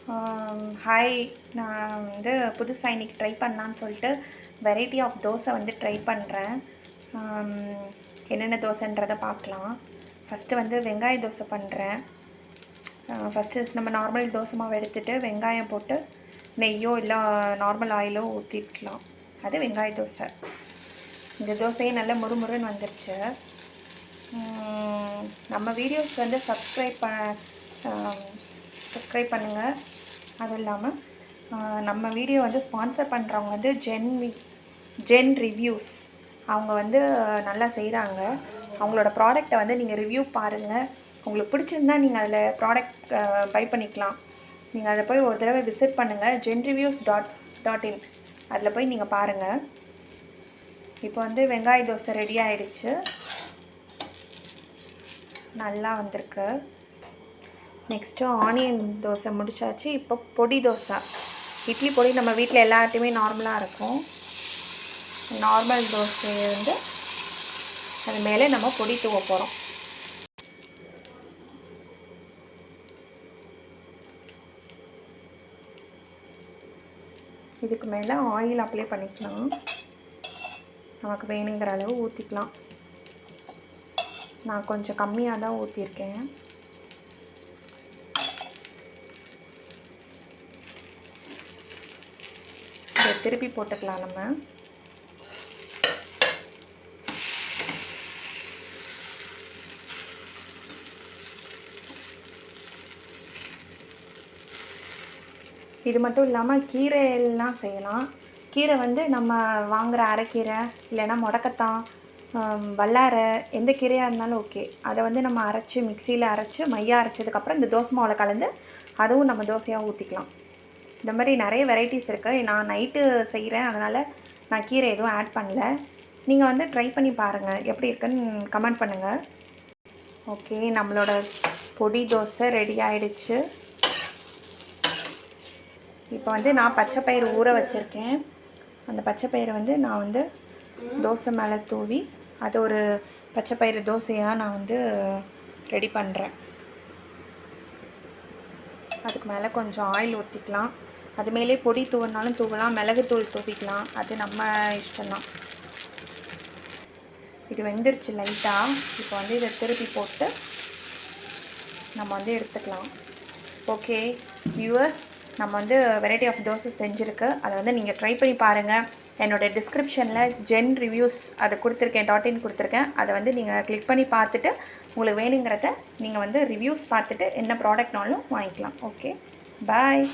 Hi, நான் வந்து புதுசாக இன்றைக்கி ட்ரை பண்ணலான்னு சொல்லிட்டு வெரைட்டி ஆஃப் தோசை வந்து ட்ரை பண்ணுறேன். என்னென்ன தோசைன்றதை பார்க்கலாம். ஃபஸ்ட்டு வந்து வெங்காய தோசை பண்ணுறேன். ஃபஸ்ட்டு நம்ம நார்மல் தோசை மாவு எடுத்துகிட்டு வெங்காயம் போட்டு நெய்யோ இல்லை நார்மல் ஆயிலோ ஊற்றிக்கலாம். அது வெங்காய தோசை. இந்த தோசையே நல்லா முறுமுறுன்னு வந்துருச்சு. நம்ம வீடியோஸ் வந்து சப்ஸ்கிரைப் பண்ணுங்கள். அதுவும் இல்லாமல் நம்ம வீடியோ வந்து ஸ்பான்சர் பண்ணுறவங்க வந்து ஜென் ரிவ்யூஸ். அவங்க வந்து நல்லா செய்கிறாங்க. அவங்களோட ப்ராடக்டை வந்து நீங்கள் ரிவ்யூ பாருங்கள். உங்களுக்கு பிடிச்சிருந்தா நீங்கள் அதில் ப்ராடக்ட் பை பண்ணிக்கலாம். நீங்கள் அதை போய் ஒரு தடவை விசிட் பண்ணுங்கள். genreviews.in அதில் போய் நீங்கள் பாருங்கள். இப்போ வந்து வெங்காய தோசை ரெடி ஆகிடுச்சு, நல்லா வந்திருக்கு. நெக்ஸ்ட்டு ஆனியன் தோசை முடிச்சாச்சு. இப்போ பொடி தோசை. இட்லி பொடி நம்ம வீட்டில் எல்லாத்தையுமே நார்மலாக இருக்கும். நார்மல் தோசையை வந்து அது மேலே நம்ம பொடி தூவ போகிறோம். இதுக்கு மேலே ஆயில் அப்ளை பண்ணிக்கலாம். நமக்கு வேணுங்கிற அளவு ஊற்றிக்கலாம். நான் கொஞ்சம் கம்மியாக தான் ஊற்றிருக்கேன். இதை திருப்பி போட்டுக்கலாம். நம்ம இது மட்டும் இல்லாமல் கீரையெல்லாம் செய்யலாம். கீரை வந்து நம்ம வாங்குகிற அரைக்கீரை இல்லைன்னா முடக்கத்தான், வல்லாரை, எந்த கீரையாக இருந்தாலும் ஓகே. அதை வந்து நம்ம அரைச்சி மிக்சியில் அரைச்சி மையாக அரைச்சதுக்கப்புறம் இந்த தோசை மாவில் கலந்து அதுவும் நம்ம தோசையாக ஊற்றிக்கலாம். இந்த மாதிரி நிறைய வெரைட்டிஸ் இருக்குது. நான் நைட்டு செய்கிறேன், அதனால் நான் கீரை எதுவும் ஆட் பண்ணல. நீங்கள் வந்து ட்ரை பண்ணி பாருங்கள், எப்படி இருக்குன்னு கமெண்ட் பண்ணுங்கள். ஓகே, நம்மளோட பொடி தோசை ரெடி ஆகிடுச்சு. இப்போ வந்து நான் பச்சை பயிறு ஊற வச்சுருக்கேன். அந்த பச்சை பயிரை வந்து நான் வந்து தோசை மேலே தூவி அது ஒரு பச்சை பயிறு தோசையாக நான் வந்து ரெடி பண்ணுறேன். அதுக்கு மேலே கொஞ்சம் ஆயில் ஊற்றிக்கலாம். அது மேலே பொடி தூவினாலும் தூவலாம், மிளகுத்தூள் தூவிக்கலாம், அது நம்ம இஷ்டம்தான். இது வெந்துருச்சு லைட்டாக. இப்போ வந்து இதை திருப்பி போட்டு நம்ம வந்து எடுத்துக்கலாம். ஓகே வியூவர்ஸ், நம்ம வந்து வெரைட்டி ஆஃப் தோசை செஞ்சுருக்கு. அதை வந்து நீங்கள் ட்ரை பண்ணி பாருங்கள். என்னோடய டிஸ்கிரிப்ஷனில் ஜென் ரிவ்யூஸ் அதை கொடுத்துருக்கேன், .in கொடுத்துருக்கேன். அதை வந்து நீங்கள் கிளிக் பண்ணி பார்த்துட்டு உங்களுக்கு வேணுங்கிறத நீங்கள் வந்து ரிவ்யூஸ் பார்த்துட்டு என்ன ப்ராடக்ட்னாலும் வாங்கிக்கலாம். ஓகே, பாய்.